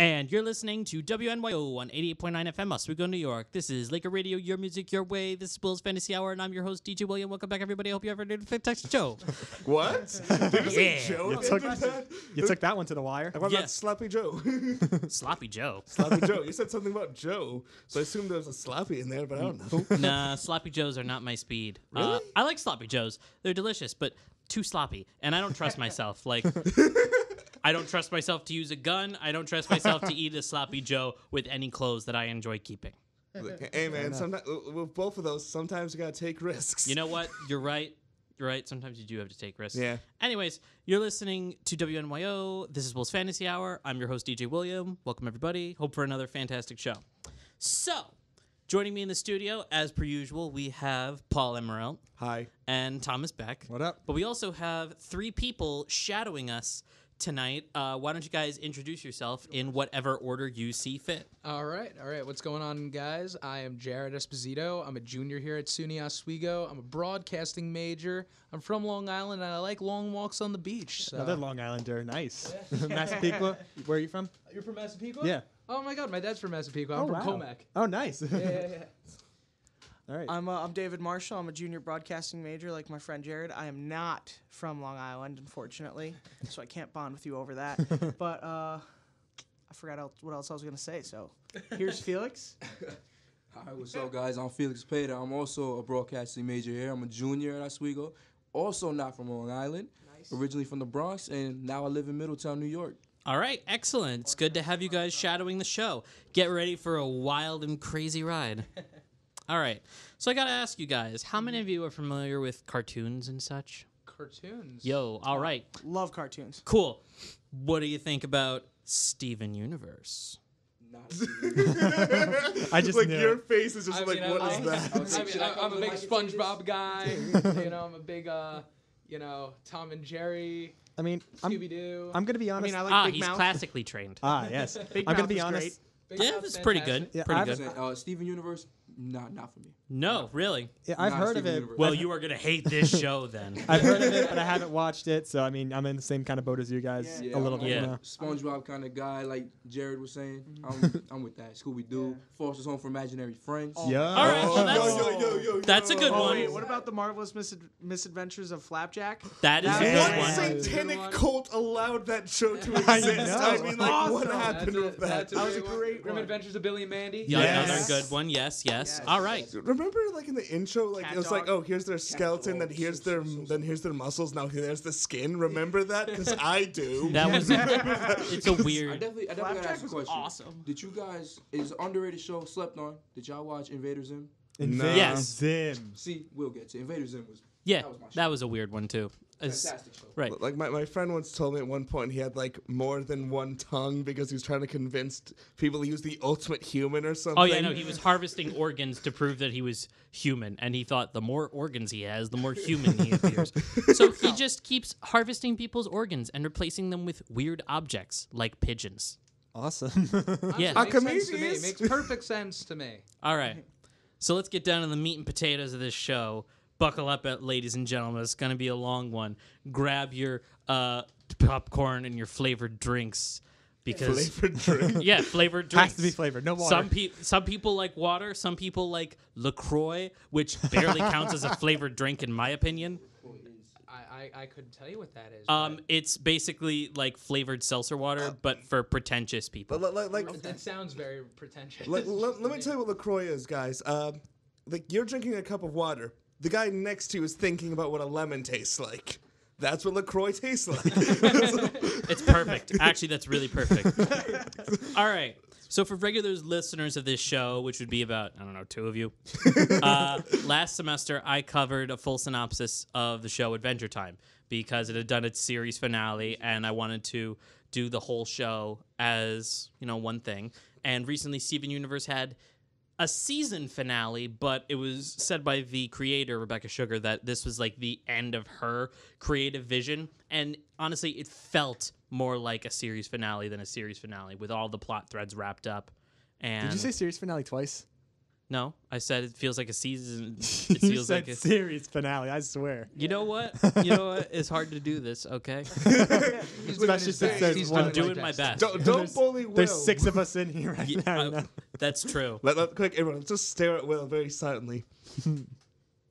And you're listening to WNYO on 88.9 FM, Oswego, New York. This is Laker Radio, your music, your way. This is Will's Fantasy Hour, and I'm your host, DJ William. Welcome back, everybody. I hope you ever did Text Joe. What? Did you say Joe? You took that one to the wire. What about Sloppy Joe? Sloppy Joe. Sloppy Joe. You said something about Joe, so I assumed there was a sloppy in there, but I don't know. Nah, Sloppy Joes are not my speed. Really? I like Sloppy Joes. They're delicious, but too sloppy. And I don't trust myself. Like, I don't trust myself to use a gun. I don't trust myself to eat a Sloppy Joe with any clothes that I enjoy keeping. Hey, man, sometimes, with both of those, sometimes you got to take risks. You know what? You're right. You're right. Sometimes you do have to take risks. Yeah. Anyways, you're listening to WNYO. This is Will's Fantasy Hour. I'm your host, DJ William. Welcome, everybody. Hope for another fantastic show. So, joining me in the studio, as per usual, we have Paul Emerald. Hi. And Thomas Beck. What up? But we also have three people shadowing us tonight. Why don't you guys introduce yourself in whatever order you see fit? All right. What's going on, guys? I am Jared Esposito. I'm a junior here at SUNY Oswego. I'm a broadcasting major. I'm from Long Island, and I like long walks on the beach. So. Another Long Islander. Nice. Massapequa. Where are you from? You're from Massapequa? Yeah. Oh, my God. My dad's from Massapequa. I'm from Comac. Oh, nice. Yeah. All right. I'm David Marshall. I'm a junior broadcasting major like my friend Jared. I am not from Long Island, unfortunately, so I can't bond with you over that. But I forgot what else I was going to say, so here's Felix. Hi, what's up, guys? I'm Felix Peda. I'm also a broadcasting major here. I'm a junior at Oswego. Also not from Long Island. Nice. Originally from the Bronx, and now I live in Middletown, New York. All right, excellent. It's good to have you guys shadowing the show. Get ready for a wild and crazy ride. All right, so I got to ask you guys, how many of you are familiar with cartoons and such? Cartoons? Yo, all right. Love cartoons. Cool. What do you think about Steven Universe? I just like knew your it. face is just what is that? I'm a big SpongeBob guy. I'm a big, Tom and Jerry. I mean, Scooby-Doo. I'm going to be honest. I like Big he's Mouth. classically trained. Yes. Big I'm going Mouth to be is honest. great. Yeah, that's pretty good. Yeah, Pretty good. Steven Universe, not for me. No, really? Yeah, I've Not heard of Steven it. Universe. Well, you are going to hate this show then. I've heard of it, but I haven't watched it. So, I mean, I'm in the same kind of boat as you guys. Yeah, A little bit. Yeah. You know? SpongeBob kind of guy, like Jared was saying. I'm with that. Scooby-Doo, Foster's Home for Imaginary Friends. Yeah. All right, well, Yo. that's a good one. Wait, what about the marvelous misadventures of Flapjack? That is a That good What one. satanic cult allowed that show to I exist? know. I mean, like, Awesome. what happened with that? That was a great Grim one. Adventures of Billy and Mandy. Yeah, Yes. another good one. Yes. All right. Remember, like in the intro, like Cat it was dog. like, oh, here's their skeleton, then here's their muscles, now here's the skin. Remember that? Because I do. That was it's a I weird. definitely gotta Flapjack ask a was question. awesome. Did you guys, is an underrated show slept on? Did y'all watch Invader Zim? Invader Yes. Zim. See, we'll get to Invader Zim was Yeah, that was my show. that was a weird one too. It's- Fantastic show. Right. Like my friend once told me at one point he had like more than one tongue because he was trying to convince people to use the ultimate human or something. Oh yeah, no, he was harvesting organs to prove that he was human, and he thought the more organs he has, the more human he appears. So he just keeps harvesting people's organs and replacing them with weird objects like pigeons. Awesome. Yeah. A Makes sense to me. comedian? Makes perfect sense to me. All right, so let's get down to the meat and potatoes of this show. Buckle up, ladies and gentlemen. It's gonna be a long one. Grab your popcorn and your flavored drinks because flavored drink. yeah, flavored drinks Has to be flavored. No water. Some people like water. Some people like LaCroix, which barely counts as a flavored drink in my opinion. I couldn't tell you what that is. It's basically like flavored seltzer water, but for pretentious people. That sounds very pretentious. Let me tell you what LaCroix is, guys. Like you're drinking a cup of water. The guy next to you is thinking about what a lemon tastes like. That's what LaCroix tastes like. It's perfect. Actually, that's really perfect. All right. So for regular listeners of this show, which would be about, I don't know, 2 of you, last semester I covered a full synopsis of the show Adventure Time because it had done its series finale, and I wanted to do the whole show as, one thing. And recently Steven Universe had a season finale, but it was said by the creator, Rebecca Sugar, that this was like the end of her creative vision. And honestly, it felt more like a series finale than a series finale with all the plot threads wrapped up. And Did you say series finale twice? No, I said it feels like a season. It You feels said like a series finale. I swear. You know what? You know what? It's hard to do this, okay? He's doing Especially his since best. there's He's one- I'm doing doing his my best. best. Don't bully Will. There's 6 of us in here right Yeah, now. you know? that's true. Quick, everyone, just stare at Will very silently.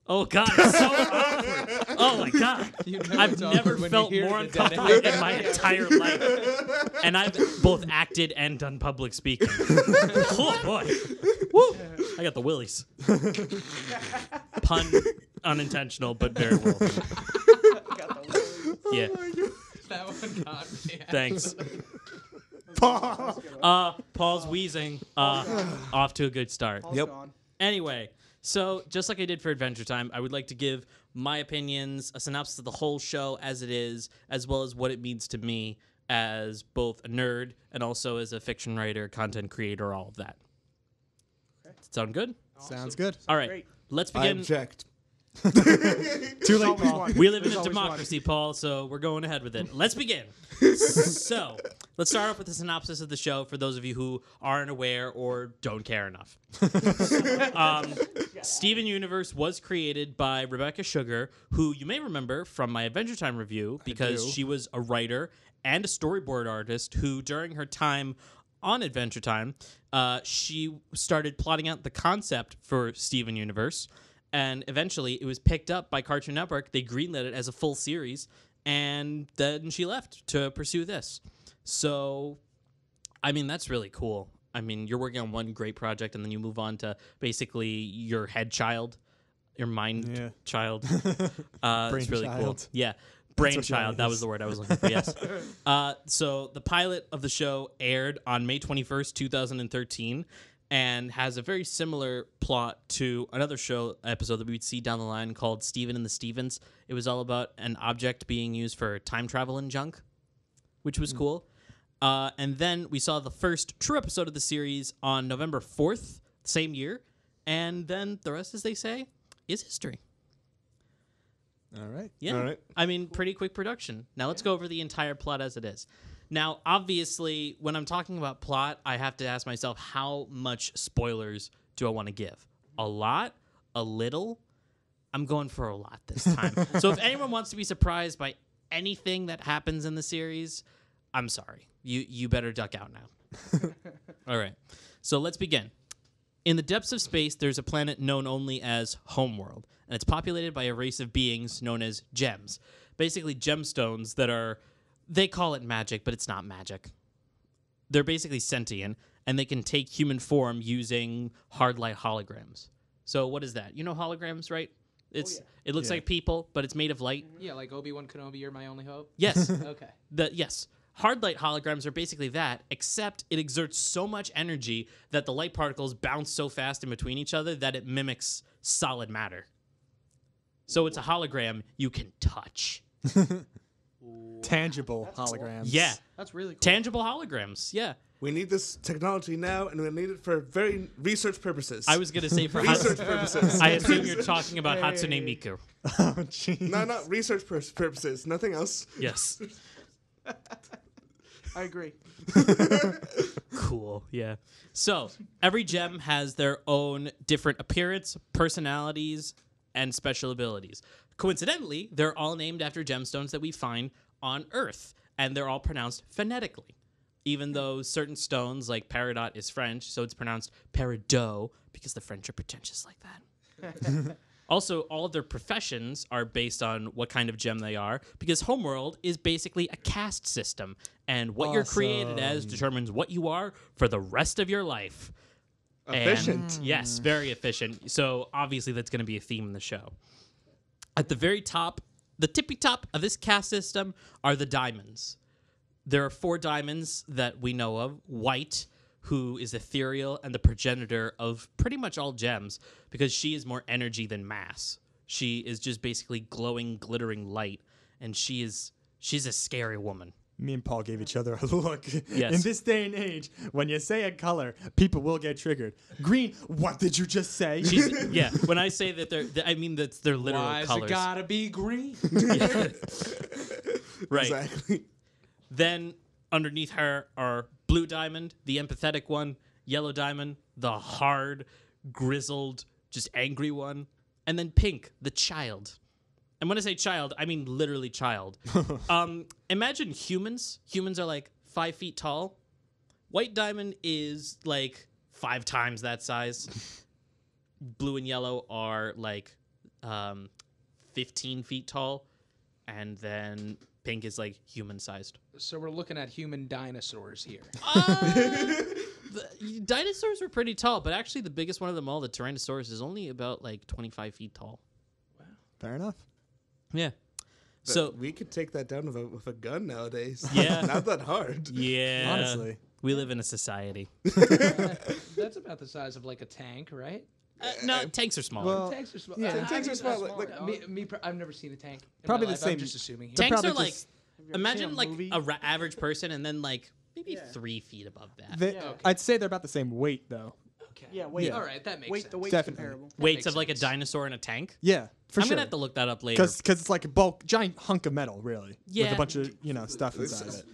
Oh God, it's so awkward. Oh my God, You know I've it's never awkward when you felt hear more the dead uncomfortable air. in my entire life, and I've both acted and done public speaking. Oh boy, woo! I got the willies. Pun unintentional, but very well. Yeah, That one got me. thanks. Paul's wheezing. Off to a good start. Paul's gone. Anyway, so just like I did for Adventure Time, I would like to give my opinions, a synopsis of the whole show as it is, as well as what it means to me as both a nerd and also as a fiction writer, content creator, all of that. Sound good? Sounds good. All right, Great. let's I begin. object. Too late, Paul. We live in There's a always democracy, Paul, so we're going ahead with it. Let's begin. So, let's start off with the synopsis of the show for those of you who aren't aware or don't care enough. Steven Universe was created by Rebecca Sugar, who you may remember from my Adventure Time review because do. she was a writer and a storyboard artist who, during her time on Adventure Time, she started plotting out the concept for Steven Universe. And eventually, it was picked up by Cartoon Network. They greenlit it as a full series, and then she left to pursue this. So, I mean, that's really cool. I mean, you're working on one great project, and then you move on to basically your head child, your mind child. It's really cool. Brainchild. Yeah, what brainchild. that That is. was the word I was looking for. Yes. So the pilot of the show aired on May 21st, 2013. And has a very similar plot to another show episode that we would see down the line called Steven and the Stevens. It was all about an object being used for time travel and junk, which was cool. And then we saw the first true episode of the series on November 4th, same year. And then the rest, as they say, is history. All right. Yeah. All right. I mean, pretty quick production. Now let's go over the entire plot as it is. Now, obviously, when I'm talking about plot, I have to ask myself, how much spoilers do I want to give? A lot? A little? I'm going for a lot this time. So if anyone wants to be surprised by anything that happens in the series, I'm sorry. You better duck out now. All right. So let's begin. In the depths of space, there's a planet known only as Homeworld, and it's populated by a race of beings known as gems. Basically, gemstones that are... They call it magic, but it's not magic. They're basically sentient, and they can take human form using hard light holograms. So what is that? You know holograms, right? It looks like people, but it's made of light. Yeah, like Obi-Wan Kenobi, you're my only hope. Yes. Okay. Yes. Hard light holograms are basically that, except it exerts so much energy that the light particles bounce so fast in between each other that it mimics solid matter. So it's a hologram you can touch. Tangible holograms. Yeah. That's really cool. Tangible holograms. Yeah. We need this technology now, and we need it for very research purposes. I was going to say for research purposes. I assume you're talking about Hatsune Miku. Oh, jeez. No, not research purposes. Nothing else. Yes. I agree. Cool. Yeah. So every gem has their own different appearance, personalities, and special abilities. Coincidentally, they're all named after gemstones that we find on Earth, and they're all pronounced phonetically. Even though certain stones, like peridot, is French, so it's pronounced peridot because the French are pretentious like that. Also, all of their professions are based on what kind of gem they are, because Homeworld is basically a caste system, and what you're created as determines what you are for the rest of your life. Efficient. And, yes, very efficient. So obviously that's going to be a theme in the show. At the very top, the tippy top of this caste system are the diamonds. There are 4 diamonds that we know of. White, who is ethereal and the progenitor of pretty much all gems, because she is more energy than mass. She is just basically glowing, glittering light, and she's a scary woman. Me and Paul gave each other a look. Yes. In this day and age, when you say a color, people will get triggered. Green, what did you just say? Yeah, when I say that I mean that's their literal Why's colors. it gotta be green? Right. Exactly. Then underneath her are blue diamond, the empathetic one, yellow diamond, the hard, grizzled, just angry one. And then Pink, the child. And when I say child, I mean literally child. Imagine humans. Humans are like 5 feet tall. White Diamond is like 5 times that size. Blue and Yellow are like 15 feet tall. And then Pink is like human sized. So we're looking at human dinosaurs here. The dinosaurs were pretty tall, but actually the biggest one of them all, the Tyrannosaurus, is only about like 25 feet tall. Fair enough. Yeah. But So we could take that down with a gun nowadays. Yeah. Not that hard. yeah, Honestly. we live in a society. That's about the size of like a tank, right? No, tanks are smaller. Well, Tanks are small. yeah, tanks are small, like- I've never seen a tank. In Probably my the life. I'm same- just assuming. Here. Tanks are probably like just- imagine like movie? a average person, and then like maybe 3 feet above that. okay. I'd say they're about the same weight, though. Okay. Yeah, wait. Yeah. All right, that makes Wait, sense. the weight's Definitely. comparable. Weights makes of like a sense. dinosaur in a tank. Yeah, for I'm sure. gonna have to look that up later. Because it's like a bulk, giant hunk of metal, really. With Yeah. a bunch of, stuff inside of it.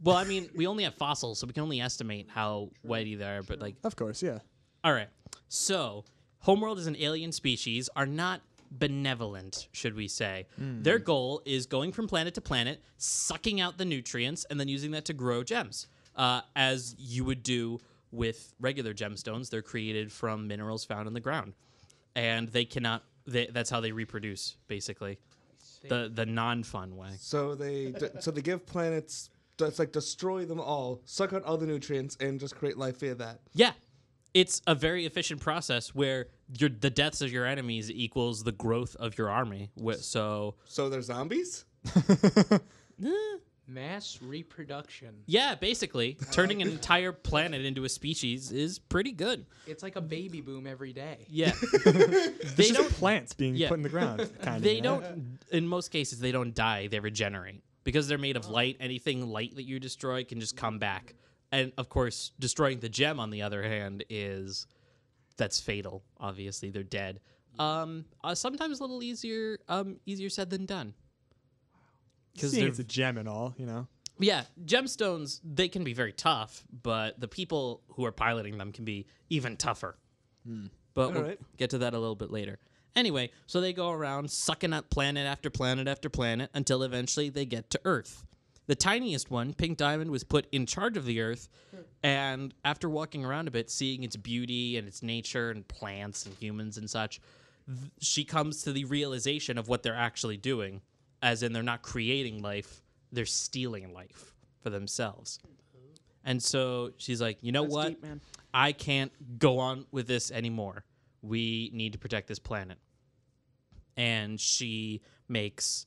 Well, I mean, we only have fossils, so we can only estimate how weighty they are. But like, Of course, yeah. all right. So, Homeworld as an alien species are not benevolent, should we say. Their goal is going from planet to planet, sucking out the nutrients, and then using that to grow gems. As you would do with regular gemstones, they're created from minerals found in the ground. And that's how they reproduce, basically. The non-fun way. So they give planets. It's like destroy them all, suck out all the nutrients, and just create life via that. Yeah. It's a very efficient process where the deaths of your enemies equals the growth of your army. So, So they're zombies. Mass reproduction. yeah, basically, turning an entire planet into a species is pretty good. It's like a baby boom every day. Yeah. It's they just don't plants being yeah. put in the ground. Kind of, they don't in most cases they don't die, they regenerate. Because they're made of light, anything light that you destroy can just come back. And of course, destroying the gem on the other hand that's fatal, obviously. They're dead. Sometimes a little easier said than done. Because Seeing it's a gem and all, yeah, gemstones, they can be very tough, but the people who are piloting them can be even tougher. But we'll right. get to that a little bit later. Anyway, so they go around sucking up planet after planet after planet until eventually they get to Earth. The tiniest one, Pink Diamond, was put in charge of the Earth, and after walking around a bit, seeing its beauty and its nature and plants and humans and such, she comes to the realization of what they're actually doing, as in they're not creating life, they're stealing life for themselves. And so she's like, you know That's what? deep, man. I can't go on with this anymore. We need to protect this planet. And she makes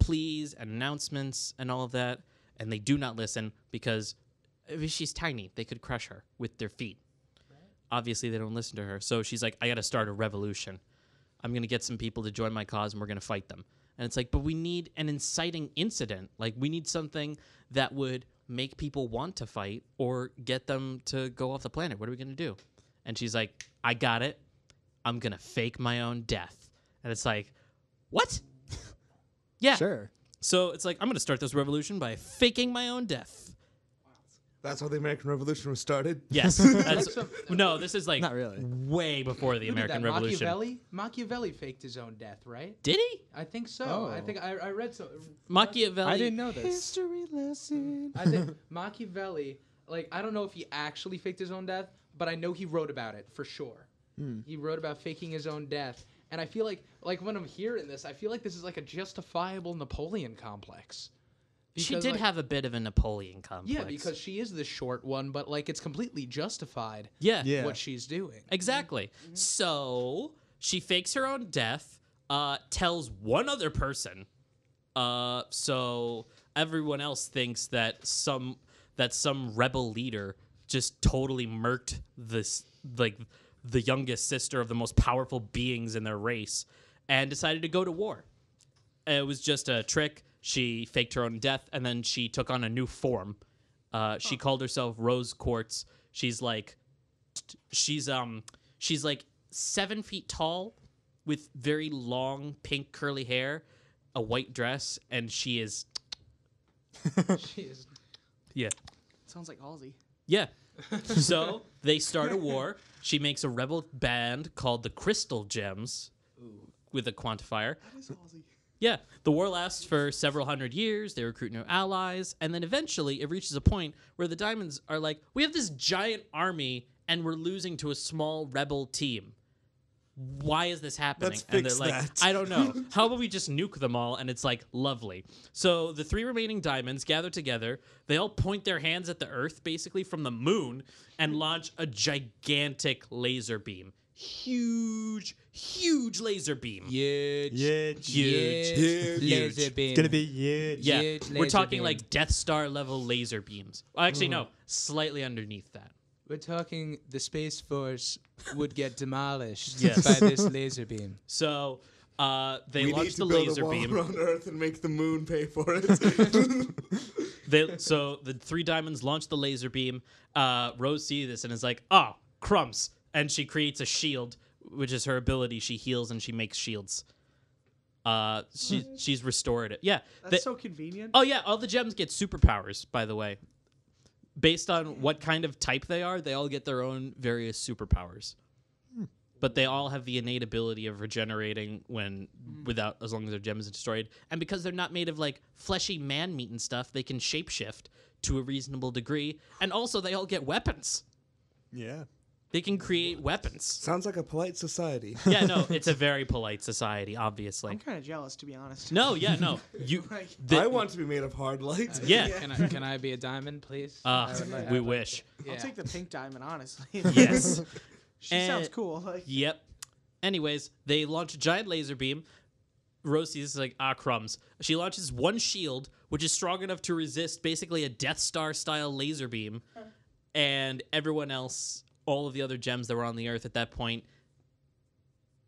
pleas and announcements and all of that, and they do not listen because she's tiny. They could crush her with their feet. Obviously, they don't listen to her. So she's like, I got to start a revolution. I'm going to get some people to join my cause, and we're going to fight them. And it's like, but we need an inciting incident. Like, we need something that would make people want to fight or get them to go off the planet. What are we going to do? And she's like, I got it. I'm going to fake my own death. And it's like, what? Yeah. Sure. So it's like, I'm going to start this revolution by faking my own death. That's how the American Revolution was started. Yes. No, this is like Not really. way before the Who did American that? Revolution. Machiavelli faked his own death, right? Did he? I think so. Oh. I think I read so. Machiavelli. I didn't know this. History lesson. I think Machiavelli, like, I don't know if he actually faked his own death, but I know he wrote about it for sure. He wrote about faking his own death. And I feel like when I'm hearing this, I feel like this is like a justifiable Napoleon complex. She Because, did like, have a bit of a Napoleon complex. Yeah, because she is the short one, but like it's completely justified Yeah. Yeah. what she's doing. Exactly. So she fakes her own death, tells one other person, so everyone else thinks that some rebel leader just totally murked this, like, the youngest sister of the most powerful beings in their race, and decided to go to war. It was just a trick. She faked her own death, and then she took on a new form. She called herself Rose Quartz. She's like 7 feet tall, with very long pink curly hair, a white dress, and she is She is. yeah. Sounds like Halsey. Yeah. So they start a war. She makes a rebel band called the Crystal Gems with a quantifier. Yeah. The war lasts for several hundred years. They recruit new allies. And then eventually it reaches a point where the Diamonds are like, we have this giant army and we're losing to a small rebel team. Why is this happening? Let's and fix they're like, that. I don't know. How about we just nuke them all? And it's like, lovely. So the 3 remaining Diamonds gather together. They all point their hands at the Earth, basically from the moon, and launch a gigantic laser beam. Huge laser beam. Huge. Huge. Laser beam. It's gonna be huge. Yeah, Huge we're laser talking beam. like Death Star level laser beams. Well, actually, no, slightly underneath that. We're talking the Space Force would get demolished Yes. by this laser beam. So they We launch need to the build laser a wall beam. around Earth and make the moon pay for it. So the 3 Diamonds launch the laser beam. Rose sees this and is like, "Oh, crumbs!" And she creates a shield, which is her ability. She heals and she makes shields. She's restored it. Yeah. That's so convenient. Oh yeah, all the gems get superpowers. By the way, based on what kind of type they are, they all get their own various superpowers. But they all have the innate ability of regenerating as long as their gem isn't destroyed. And because they're not made of like fleshy man meat and stuff, they can shapeshift to a reasonable degree. And also they all get weapons. Yeah. They can create weapons. Sounds like a polite society. Yeah, no, it's a very polite society, obviously. I'm kind of jealous, to be honest. No, yeah, no. Like, I want to be made of hard light. Yeah. Can I be a diamond, please? We wish. I'll take the pink diamond, honestly. Yes. She sounds cool. Like, Yep. Anyways, they launch a giant laser beam. Rosie is like, crumbs. She launches one shield, which is strong enough to resist basically a Death Star style laser beam. And everyone else, all of the other gems that were on the Earth at that point,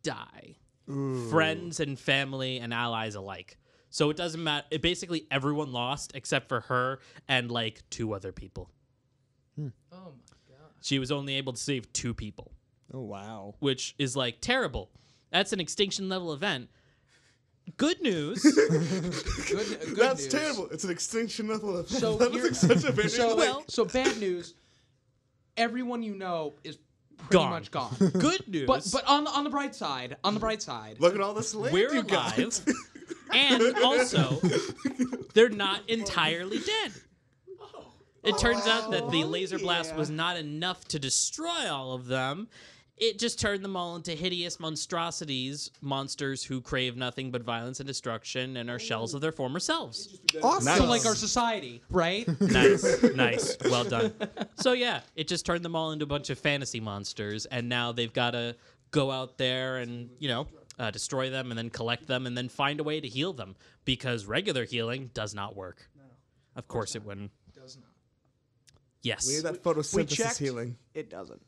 die. Friends and family and allies alike. So it doesn't matter. Basically, everyone lost except for her and like 2 other people. Oh my god. She was only able to save 2 people, Oh wow. which is like terrible. That's an extinction level event. Good news. Good That's news. terrible. It's an extinction level event. So That was here- like such a very So bad news. Everyone you know is pretty Gone. much gone. Good news. But on the bright side, look at all this land we're you got. alive. And also, they're not entirely dead. It turns out that the laser blast was not enough to destroy all of them. It just turned them all into hideous monstrosities, monsters who crave nothing but violence and destruction and are shells of their former selves. Awesome. Nice. So like our society, right? Nice. Well done. So yeah, it just turned them all into a bunch of fantasy monsters, and now they've got to go out there and, destroy them and then collect them and then find a way to heal them, because regular healing does not work. No. Of course it wouldn't. Does not. Yes. We need that photosynthesis checked. healing. it doesn't.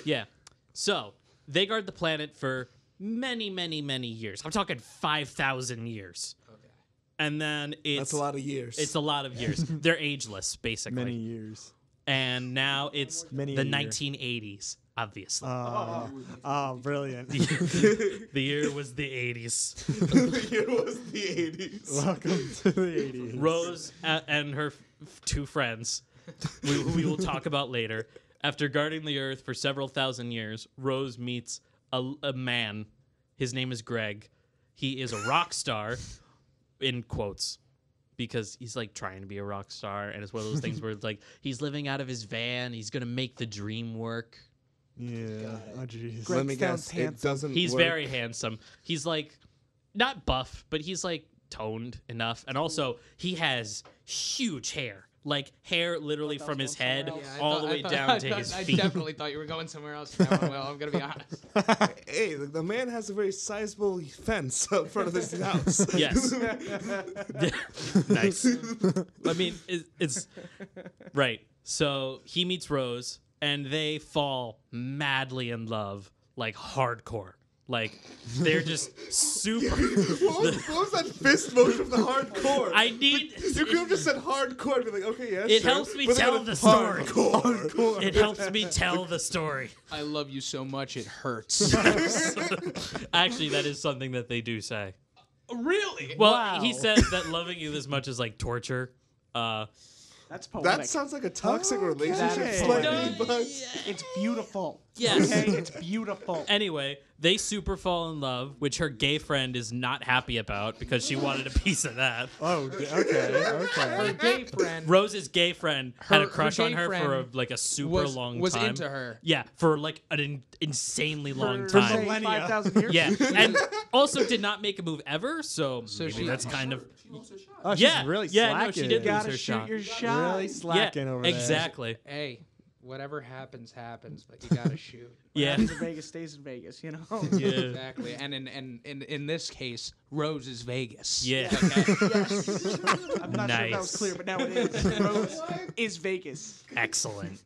Yeah. So they guard the planet for many, many, many years. I'm talking 5,000 years. Okay. And then That's a lot of years. It's a lot of years. They're ageless, basically. Many years. And now it's Many the a year. 1980s, obviously. Oh, brilliant. The year was the 80s. the year was the 80s. Welcome to the 80s. Rose and her 2 friends, who we will talk about later. After guarding the Earth for several thousand years, Rose meets a man. His name is Greg. He is a rock star, in quotes, because he's like trying to be a rock star, and it's one of those things where it's like he's living out of his van. He's gonna make the dream work. Yeah. Oh, jeez. Let me sounds guess. It handsome. doesn't He's work. very handsome. He's like not buff, but he's like toned enough, and also he has huge hair. Like hair literally from his head all the way down to his I feet. definitely thought you were going somewhere else. With that one, Will. I'm gonna be honest. Hey, the man has a very sizable fence out front of his house. Yes. Nice. I mean, it's right. So he meets Rose, and they fall madly in love, like hardcore. Like they're just super. What was that fist motion of the hardcore? I need. You could have just said hardcore and be like, okay, yes. It sure. helps me But then tell it's the story. Hardcore. It helps me tell the story. I love you so much it hurts. Actually, that is something that they do say. Really? Well, Wow. he says that loving you this much is like torture. That's poetic. That sounds like a toxic Okay. relationship. That is slightly, poetic. but It's beautiful. Yes. Okay, it's beautiful. Anyway, they super fall in love, which her gay friend is not happy about because she wanted a piece of that. Oh, okay. Her gay friend Rose's gay friend had a Her crush on gay her for friend like a super long was time. into her. Yeah, for like an insanely long For, time. say, millennia. 5,000 years. Yeah, and also did not make a move ever. So, So maybe she- that's kind of Oh, she's yeah, really yeah. slacking. No, she did You lose gotta her shoot shot. your shot. Really slacking over there. Exactly. Hey, whatever happens, but you gotta shoot. What Yeah. happens in Vegas stays in Vegas, you know? Yeah. Exactly. And in this case, Rose is Vegas. Yeah. Yes. I'm not sure if that was Nice. clear, but now it is. Rose is Vegas. Excellent.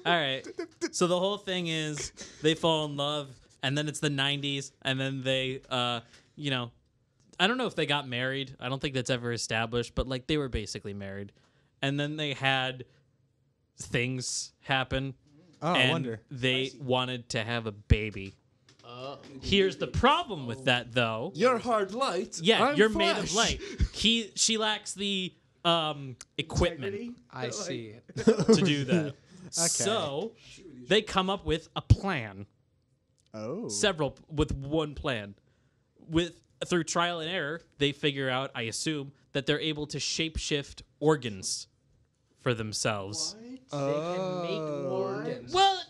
All right. So the whole thing is they fall in love, and then it's the 90s, and then they, I don't know if they got married. I don't think that's ever established, but like they were basically married. And then they had things happen, Oh, I and wonder. they wanted to have a baby. Here's the problem with that, though. you're hard light. Yeah, I'm you're made of flesh. light. She lacks the equipment Integrity. I see it. to do that. So they come up with a plan. Oh. Several with one plan. Through trial and error, they figure out, I assume, that they're able to shapeshift organs for themselves. They can make organs. Well,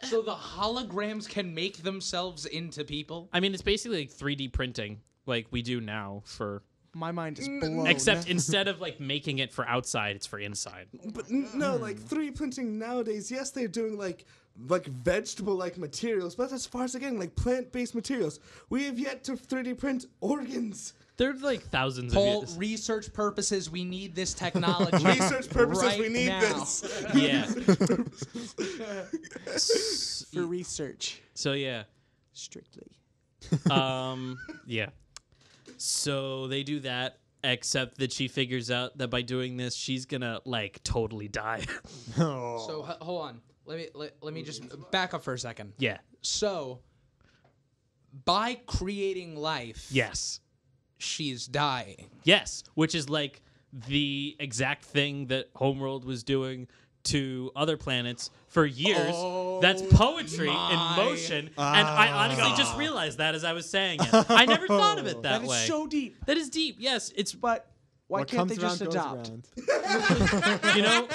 So the holograms can make themselves into people? I mean, it's basically like 3D printing, like we do now for. My mind is blown. Except instead of like making it for outside, it's for inside. But no, like 3D printing nowadays, yes, they're doing like vegetable-like materials, but as far as again, like plant-based materials, we have yet to 3D print organs. There are like thousands For of years. research purposes, we need this technology. Research purposes, right we need now. this. Yeah. For research, So yeah. strictly. Yeah. So they do that, except that she figures out that by doing this, she's gonna like totally die. Oh. So hold on. Let me just back up for a second. Yeah. So by creating life, Yes. she's dying. Yes. Which is like the exact thing that Homeworld was doing to other planets for years. That's poetry in my motion. And I honestly just realized that as I was saying it. I never thought of it that That is way. so deep. That is deep. Yes. It's But why What can't they comes just around goes adopt? around. you know,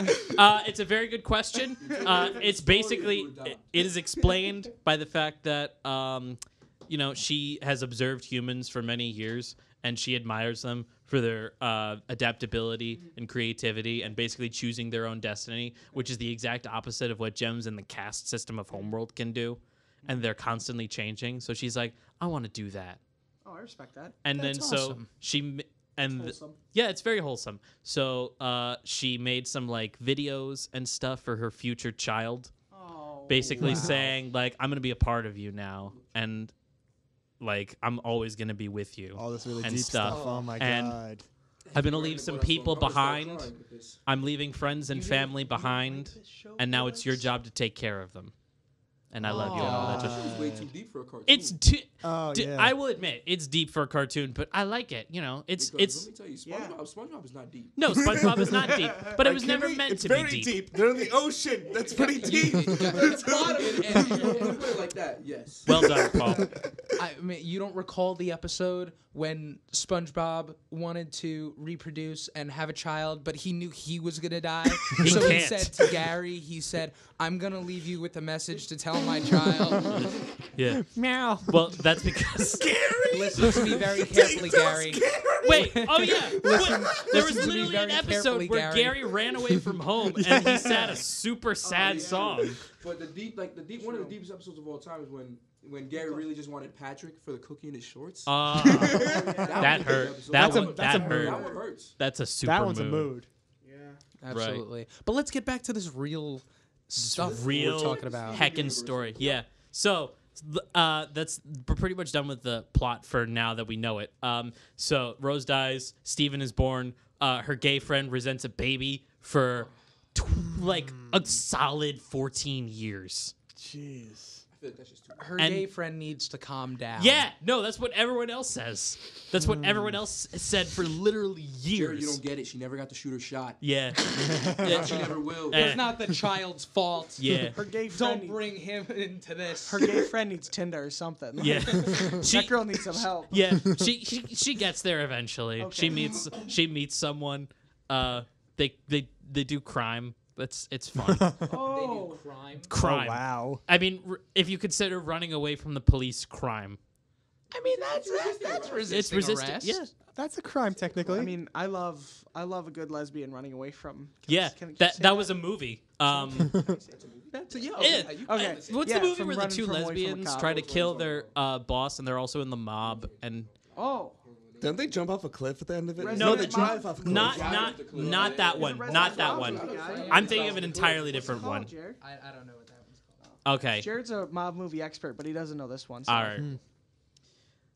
it's a very good question. It's basically it is explained by the fact that she has observed humans for many years and she admires them for their adaptability and creativity and basically choosing their own destiny, which is the exact opposite of what Gems and the caste system of Homeworld can do. And they're constantly changing. So she's like, I want to do that. Oh, I respect that. And That's then so awesome. Wholesome. yeah, it's very wholesome. So she made some like videos and stuff for her future child, Oh. basically saying like I'm gonna be a part of you now, and like I'm always gonna be with you. All this really And deep stuff. stuff. Oh my And- god. I'm gonna leave some people behind. I'm leaving friends and family behind, and now it's your job to take care of them. And I love you and all that. That Just, was way too deep for a cartoon. it's too. Oh yeah. I will admit it's deep for a cartoon, but I like it. You know, Because it's let me tell you, Yeah. SpongeBob is not deep. no SpongeBob is not deep, but it was never Kidding? meant It's to very be deep. They're in the ocean. That's pretty deep. And put it like that, yes. Well done, Paul. I mean, you don't recall the episode when SpongeBob wanted to reproduce and have a child, but he knew he was gonna die. So he can't. said to Gary, "I'm gonna leave you with a message to tell my child." Yeah. Meow. Well, that's because. Listen to me very carefully, Gary. Wait. Oh yeah. There was listen to me literally an very episode carefully, where Gary. Gary ran away from home and he sang a super sad song. But one of the deepest episodes of all time is when Gary really just wanted Patrick for the cookie in his shorts. That was a hurt. good episode. That That's a- one. that's That a hurt. That one hurts. That's a super. that one's a mood. mood. Absolutely. But let's get back to this real stuff Real we're talking about. heckin' story. Yeah. So we're pretty much done with the plot for now that we know it. So Rose dies. Steven is born. Her gay friend resents a baby for like a solid 14 years. Jeez. fit. That's just too much. Her And- gay friend needs to calm down. Yeah, no, that's what everyone else says. That's what everyone else said for literally years. Jared, you don't get it. She never got to shoot her shot. Yeah. And she never will. It's not the child's fault. Yeah. Her gay friend. Don't bring him into this. Her gay friend needs Tinder or something. Yeah. That girl needs some help. Yeah, she gets there eventually. Okay. She meets someone. They do crime. It's fun. Oh. crime. Crime. Oh, wow. I mean, if you consider running away from the police crime, I mean, that's resisting it's resistant. arrest. Yeah, That's a crime, technically. I mean, I love a good lesbian running away from. yeah. That was a movie. That's yeah. Yeah. Okay. What's Yeah, the movie from where the running two from away from a lesbians cop. try to kill their boss and they're also in the mob and Oh. Don't they jump off a cliff at the end of it? Resident No, they Evil. drive off a cliff. not that one. Not that one. I'm thinking of an entirely different Called, one. Jared? I don't know what that one's called. Okay. Jared's a mob movie expert, but he doesn't know this one. So. All right.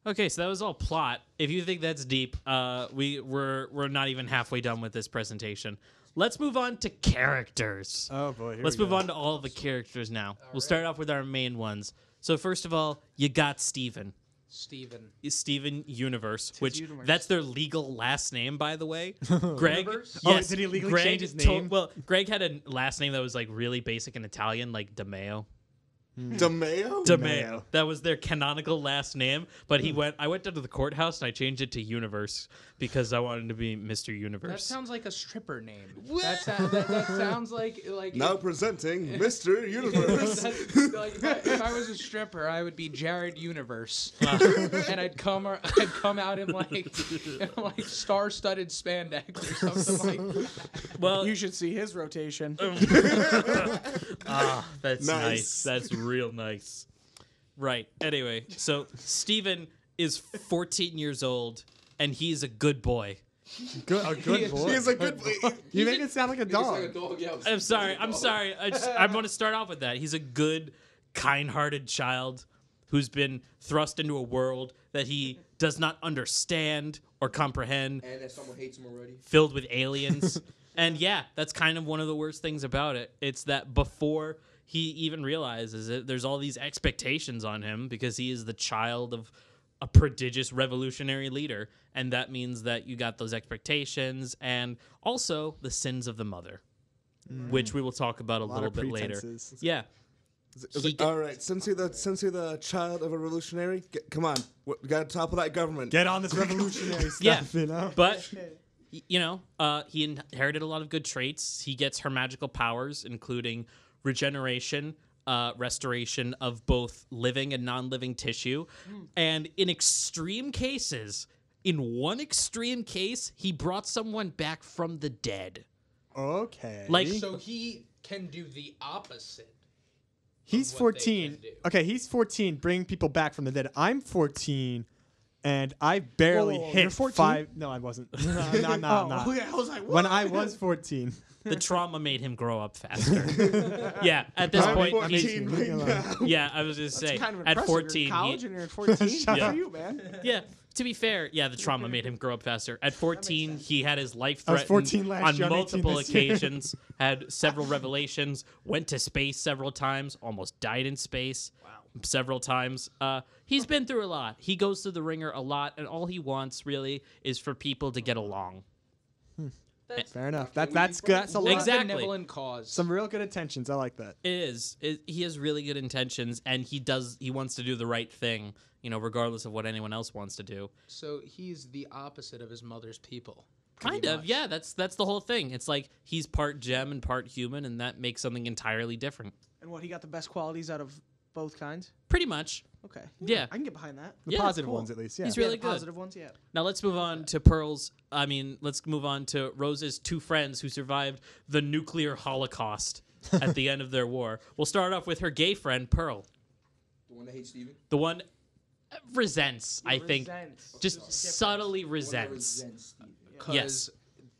Okay, so that was all plot. If you think that's deep, we're not even halfway done with this presentation. Let's move on to characters. oh, boy. Here Let's we move go. on to all of the characters now. We'll start off with our main ones. So first of all, you got Steven. Steven Universe, which Universe. that's their legal last name, by the way. Greg. Universe? Oh, did he legally change his name? Well, Greg had a last name that was like really basic in Italian, like DeMeo. DeMeo? DeMeo. That was their canonical last name. But I went down to the courthouse and I changed it to Universe because I wanted to be Mr. Universe. That sounds like a stripper name. That sounds like Now presenting Mr. Universe. like if I was a stripper, I would be Jared Universe, and I'd come out in like star-studded spandex or something like that. Well, You should see his rotation. that's Nice. nice. That's real nice. Right. Anyway, so Steven is 14 years old and he's a good boy. A good boy. He's a good boy. You make it sound like a It's like dog. a dog, yeah. I'm sorry. I'm going to start off with that. He's a good, kind-hearted child who's been thrust into a world that he does not understand or comprehend, And that someone hates him already. filled with aliens. And yeah, that's kind of one of the worst things about it. It's that before he even realizes it, there's all these expectations on him because he is the child of a prodigious revolutionary leader. And that means that you got those expectations and also the sins of the mother, which we will talk about a lot little of bit later. pretenses. Yeah. All right, since you're the child of a revolutionary, come on, we got to topple that government. Get on this revolutionary stuff, Yeah. you know? But you know, he inherited a lot of good traits. He gets her magical powers, including regeneration, restoration of both living and non-living tissue, and in extreme cases, in one extreme case, he brought someone back from the dead. Okay. Like, So he can do the opposite. he's what they 14. can do. Okay, he's 14, bringing people back from the dead. I'm 14, and I barely Whoa, whoa, hit you're 14? 5. No, I wasn't. No, I'm not. Oh, yeah, I was like, When I was 14. The trauma made him grow up faster. Yeah, at this I'm point, 14 he's, right now. yeah, I was just That's saying, kind of at impressive. 14, You're in college he, and you're at 14. Good Yeah. for you, man. yeah. To be fair, yeah, the trauma made him grow up faster. At 14, he had his life I was threatened 14 last on year, I'm 18 multiple this year. occasions, had several revelations, went to space several times, almost died in space several times. He's been through a lot. He goes through the ringer a lot, and all he wants really is for people to get along. Fair enough. That's good. That's a lot. Exactly. Benevolent cause. Some real good intentions. I like that. It is. He has really good intentions, and he wants to do the right thing, you know, regardless of what anyone else wants to do. So he's the opposite of his mother's people. Kind pretty of, much. yeah. That's the whole thing. It's like he's part gem and part human, and that makes something entirely different. And what, he got the best qualities out of both kinds? Pretty much. Okay. Yeah. I can get behind that. The Yeah, positive cool. ones, at least. Yeah. He's Yeah, really the good. positive ones, yeah. Now let's move on to let's move on to Rose's two friends who survived the nuclear holocaust at the end of their war. We'll start off with her gay friend, Pearl. The one that hates Steven? The one resents, I think. Resents. Just subtly The one that resents. resents Steven. Because Yes.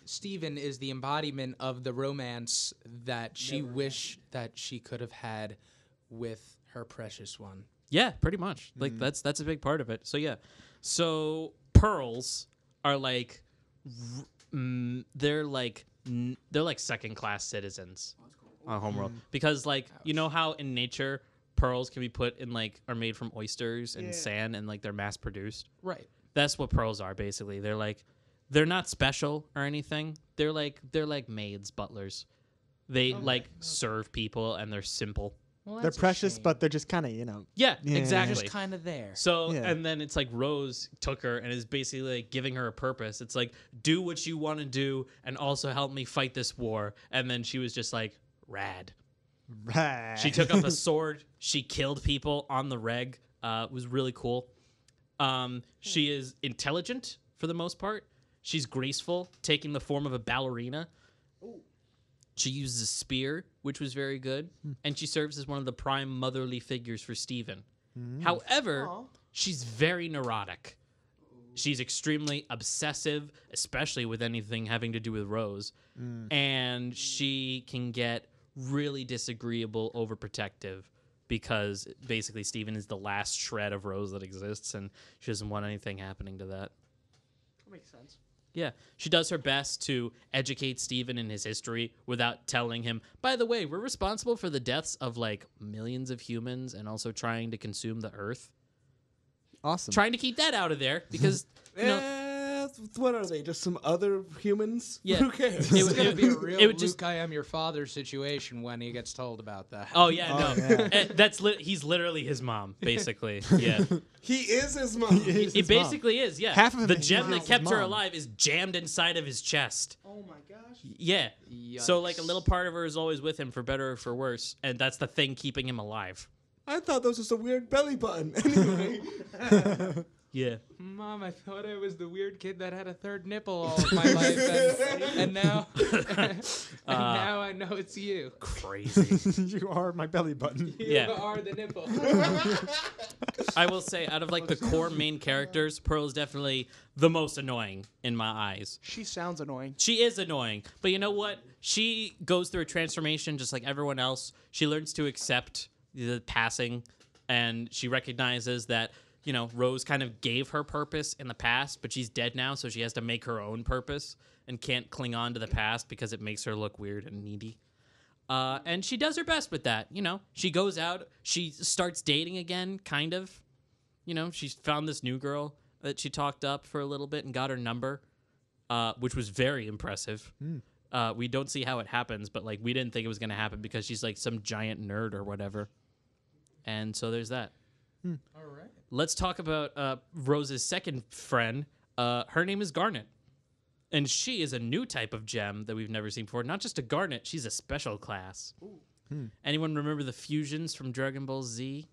Stephen is the embodiment of the romance that she wished that she could have had with her precious one. Yeah, pretty much. Like that's a big part of it. So yeah. So pearls are like they're like second class citizens on homeworld because like you know how in nature pearls can be put in like are made from oysters and Yeah. sand and like they're mass produced. Right. That's what pearls are basically. They're not special or anything. They're like maids, butlers. They serve people and they're simple. Well, They're that's a precious, shame. but they're just kind of, Yeah, Yeah. exactly. just kind of there. So, Yeah. and then it's like Rose took her and is basically like giving her a purpose. It's like, do what you want to do and also help me fight this war. And then she was just like, rad. She took up a sword. She killed people on the reg. It was really cool. She is intelligent for the most part. She's graceful, taking the form of a ballerina. She uses a spear, which was very good. And she serves as one of the prime motherly figures for Steven. However, Aw. she's very neurotic. She's extremely obsessive, especially with anything having to do with Rose. And she can get really disagreeable, overprotective, because basically Steven is the last shred of Rose that exists, and she doesn't want anything happening to that. That makes sense. Yeah, she does her best to educate Steven in his history without telling him, by the way, we're responsible for the deaths of like millions of humans and also trying to consume the earth. Awesome. Trying to keep that out of there because, you know, What are they? Just some other humans? Yeah. Who cares? It It's would- gonna be a real it would Luke, just- I am your father situation when he gets told about that. oh yeah, Oh, no, yeah. he's literally his mom, basically. Yeah, He is his mom. he basically is. Yeah, Half of him the is gem that his kept her mom. alive is jammed inside of his chest. Oh my gosh. Yeah, so like a Yikes. little part of her is always with him for better or for worse, and that's the thing keeping him alive. I thought that was just a weird belly button. Anyway. Yeah. Mom, I thought I was the weird kid that had a third nipple all of my life, and now, now I know it's you. Crazy. You are my belly button. Yeah. You are the nipple. I will say, out of like the core main characters, Pearl is definitely the most annoying in my eyes. She sounds annoying. She is annoying, but you know what? She goes through a transformation just like everyone else. She learns to accept the passing, and she recognizes that, you know, Rose kind of gave her purpose in the past, but she's dead now, so she has to make her own purpose and can't cling on to the past because it makes her look weird and needy. And she does her best with that, you know. She goes out, she starts dating again, kind of. You know, she's found this new girl that she talked up for a little bit and got her number, which was very impressive. We don't see how it happens, but like we didn't think it was going to happen because she's like some giant nerd or whatever. And so there's that. All right. Let's talk about Rose's second friend. Her name is Garnet. And she is a new type of gem that we've never seen before. Not just a Garnet, she's a special class. Anyone remember the fusions from Dragon Ball Z?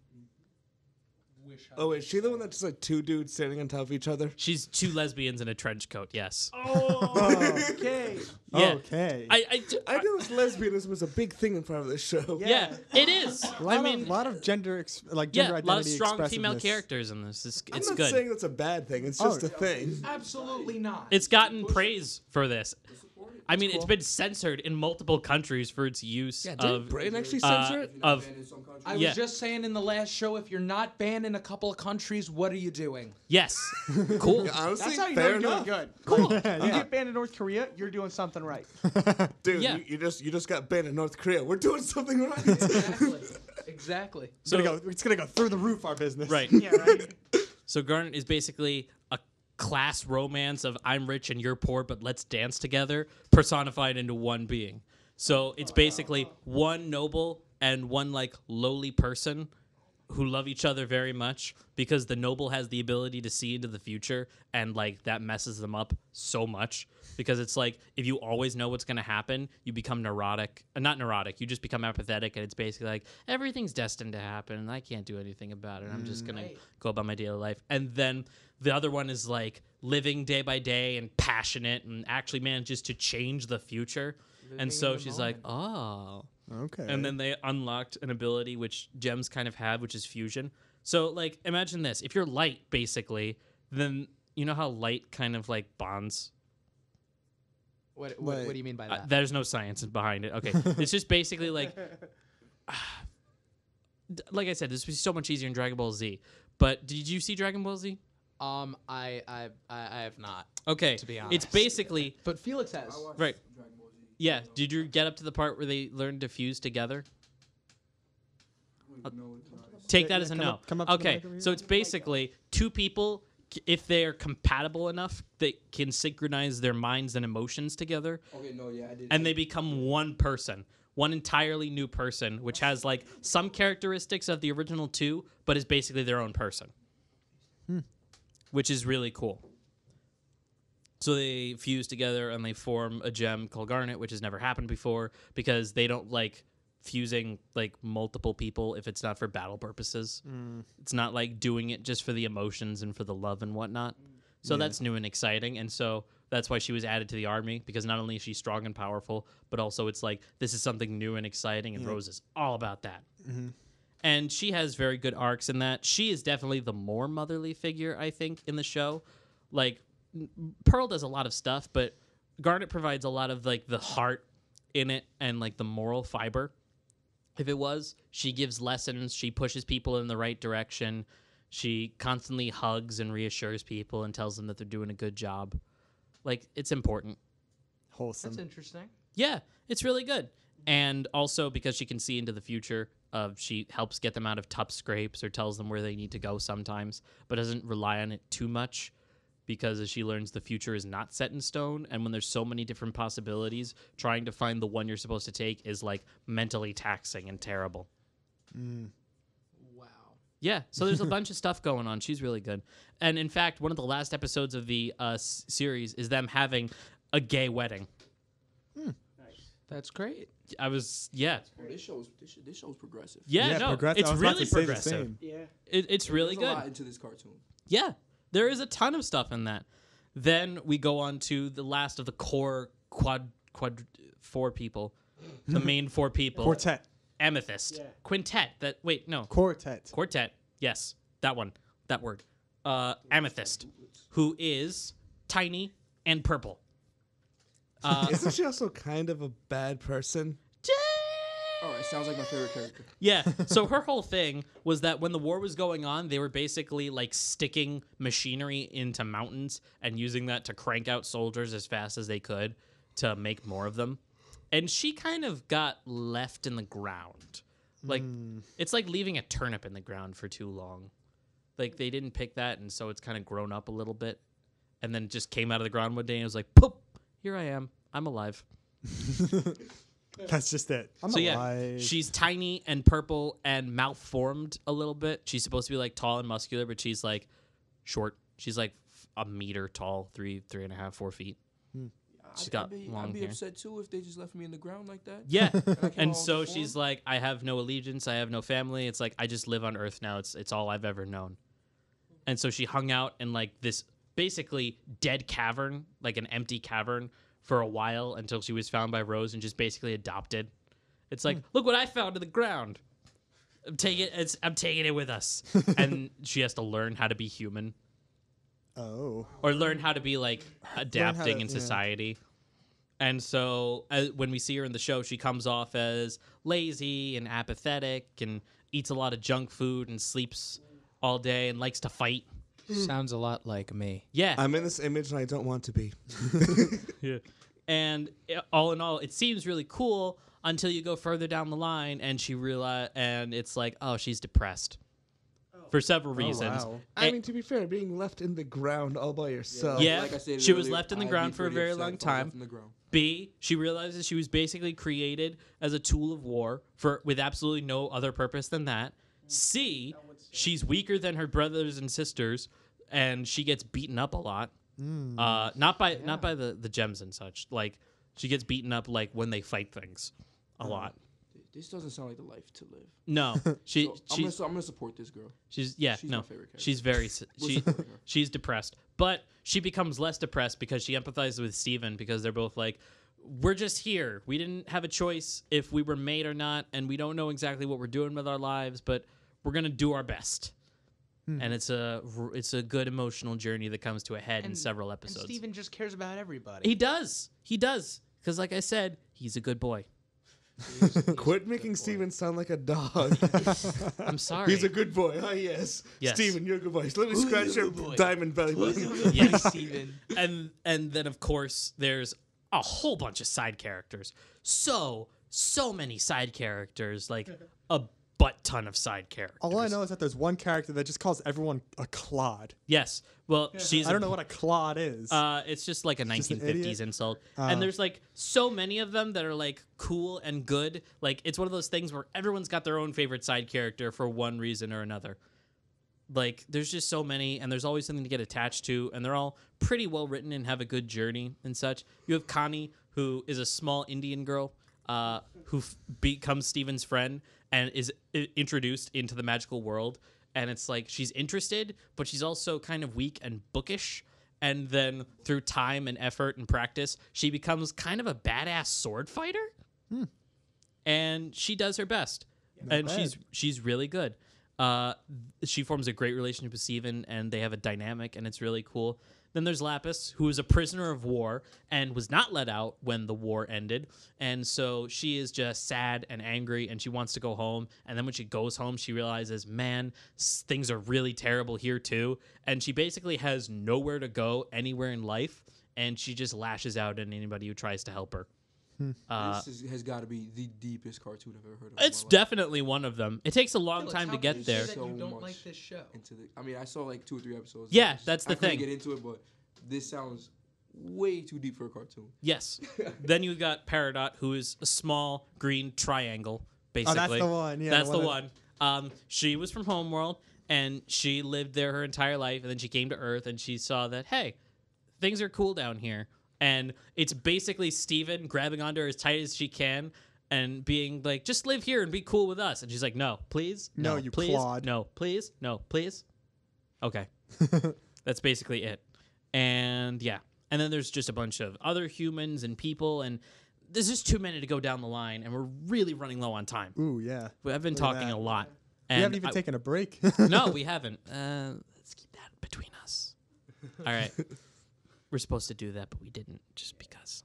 Oh, is she the one that's just like two dudes standing on top of each other? She's two lesbians in a trench coat, yes. Okay. Yeah. Okay. I knew lesbianism was a big thing in front of this show. Yeah, it is. a I lot mean, of, lot of gender, yeah, gender a identity lot of strong female expressiveness. characters in this. It's I'm not good. saying that's a bad thing. It's just Oh. a thing. Absolutely not. It's gotten praise for this. I mean, it's been censored in multiple countries for its use Yeah, of did Britain actually censor it? of I yeah. was just saying in the last show, if you're not banned in a couple of countries, what are you doing? yes, cool. Honestly, That's how you know fair you're doing enough. good. Cool. You get banned in North Korea, you're doing something right. Dude, Yeah. you just got banned in North Korea. We're doing something right. Exactly. Exactly. So It's gonna go through the roof, our business. right. Yeah, right. So Garnet is basically a class romance of I'm rich and you're poor, but let's dance together, personified into one being. So it's basically one noble and one like lowly person who love each other very much because the noble has the ability to see into the future, and like that messes them up so much because it's like if you always know what's going to happen, you become neurotic. Not neurotic, you just become apathetic, and it's basically like everything's destined to happen and I can't do anything about it. I'm just going to go about my daily life. And then the other one is like living day by day and passionate and actually manages to change the future. And so she's like, oh. Okay. And then they unlocked an ability which gems kind of have, which is fusion. So, like, imagine this. If you're light, basically, then you know how light kind of, like, bonds? What Wait. do you mean by that? There's no science behind it. Okay. It's just basically, like... like I said, this would be so much easier in Dragon Ball Z. But did you see Dragon Ball Z? I have not. Okay. To be It's honest. basically... But Felix has. Right. Yeah. Did you get up to the part where they learned to fuse together? Take that as a come no. up- come up to the Okay, mic over here. so it's basically two people, if they're compatible enough, they can synchronize their minds and emotions together, Okay, no, yeah, I did. and they become one person, one entirely new person, which has like some characteristics of the original two, but is basically their own person, which is really cool. So they fuse together and they form a gem called Garnet, which has never happened before because they don't like fusing like multiple people if it's not for battle purposes. It's not like doing it just for the emotions and for the love and whatnot. So that's new and exciting. And so that's why she was added to the army, because not only is she strong and powerful, but also it's like this is something new and exciting, and Rose is all about that. And she has very good arcs in that. She is definitely the more motherly figure, I think, in the show. Like, Pearl does a lot of stuff, but Garnet provides a lot of like the heart in it and like the moral fiber. If it was, she gives lessons, she pushes people in the right direction, she constantly hugs and reassures people and tells them that they're doing a good job. Like, it's important. Wholesome. That's interesting. Yeah, it's really good. And also because she can see into the future, she helps get them out of tough scrapes or tells them where they need to go sometimes, but doesn't rely on it too much. Because as she learns, the future is not set in stone, and when there's so many different possibilities, trying to find the one you're supposed to take is like mentally taxing and terrible. Wow. Yeah, so there's a bunch of stuff going on. She's really good. And in fact, one of the last episodes of the series is them having a gay wedding. That's great. Oh, this show's progressive. Yeah, no, it's I was about really to say the progressive. same. Yeah. It's really There's a good. lot into this cartoon. Yeah, there is a ton of stuff in that. Then we go on to the last of the core four people, the main four people. Quartet. Amethyst. Yeah. Quintet. Quartet. Quartet. Yes, that one. That word. Amethyst, who is tiny and purple. Isn't she also kind of a bad person? All right, sounds like my favorite character. Yeah. So her whole thing was that when the war was going on, they were basically like sticking machinery into mountains and using that to crank out soldiers as fast as they could to make more of them. And she kind of got left in the ground. Like, it's like leaving a turnip in the ground for too long. Like, they didn't pick that, and so it's kind of grown up a little bit. And then just came out of the ground one day and it was like, poop, here I am. I'm alive. That's just it. I'm So alive. yeah, she's tiny and purple and malformed a little bit. She's supposed to be like tall and muscular, but she's like short. She's like a meter tall, 3.5, 4 feet. She's got long I'd be hair. upset too if they just left me in the ground like that. Yeah, came and out so with the she's form. like, I have no allegiance, I have no family. It's like I just live on Earth now. It's all I've ever known. And so she hung out in like this basically dead cavern, like an empty cavern, for a while until she was found by Rose and just basically adopted. It's like, look what I found in the ground. I'm taking it with us. And she has to learn how to be human Oh. or learn how to be like adapting in yeah. society. And so when we see her in the show, she comes off as lazy and apathetic and eats a lot of junk food and sleeps all day and likes to fight. Sounds a lot like me. Yeah. I'm in this image and I don't want to be. Yeah. And all in all, it seems really cool until you go further down the line and and it's like, oh, she's depressed for several reasons. wow. I mean, to be fair, being left in the ground all by yourself. Yeah, Like I said she was earlier, left in the I'd ground be for a pretty very upset long if I was time. left in the ground. B, she realizes she was basically created as a tool of war with absolutely no other purpose than that. C, she's weaker than her brothers and sisters, and she gets beaten up a lot. Not by the gems and such. Like, she gets beaten up like when they fight things a lot. This doesn't sound like the life to live. No, I'm gonna support this girl. she's my no, favorite character. she's very We'll support her. she's depressed, but she becomes less depressed because she empathizes with Steven because they're both like, we're just here. We didn't have a choice if we were made or not, and we don't know exactly what we're doing with our lives, but we're gonna do our best. And it's a good emotional journey that comes to a head in several episodes. And Steven just cares about everybody. He does, because like I said, he's a good boy. Quit making Steven sound like a dog. I'm sorry. He's a good boy. Oh, yes. Yes. Steven, you're a good boy. Let me scratch your diamond belly button. Yes. Steven. And then of course there's a whole bunch of side characters. So many side characters, like a butt ton of side characters. All I know is that there's one character that just calls everyone a clod. Yes. Well, she's. I don't know what a clod is. It's just like a just an 1950s idiot? insult, Oh. and there's like so many of them that are like cool and good. Like it's one of those things where everyone's got their own favorite side character for one reason or another. Like there's just so many, and there's always something to get attached to, and they're all pretty well written and have a good journey and such. You have Connie, who is a small Indian girl who becomes Steven's friend and is introduced into the magical world. And it's like she's interested, but she's also kind of weak and bookish. And then through time and effort and practice, she becomes kind of a badass sword fighter. And she does her best. And bad. she's really good. She forms a great relationship with Steven, and they have a dynamic, and it's really cool. Then there's Lapis, who is a prisoner of war and was not let out when the war ended. And so she is just sad and angry, and she wants to go home. And then when she goes home, she realizes, man, things are really terrible here too. And she basically has nowhere to go anywhere in life, and she just lashes out at anybody who tries to help her. Has got to be the deepest cartoon I've ever heard of. It's definitely one of them. It takes a long Felix, time how to can get you say there. that So you don't much like this show. I mean, I saw like 2 or 3 episodes. Yeah, that's the I couldn't thing. get into it, but this sounds way too deep for a cartoon. Yes. Then you got Peridot, who is a small green triangle, basically. that's the one, yeah, That's the the one one. She was from Homeworld, and she lived there her entire life, and then she came to Earth, and she saw that, hey, things are cool down here. And it's basically Steven grabbing onto her as tight as she can and being like, just live here and be cool with us. And she's like, no, please. No, you please. clod. No, please. No, please. Okay. That's basically it. And yeah. And then there's just a bunch of other humans and people. And there's just too many to go down the line. And we're really running low on time. Ooh, yeah. I've been Look at talking that. a lot. We And haven't even taken a break. No, we haven't. Let's keep that between us. All right. We're supposed to do that, but we didn't just because.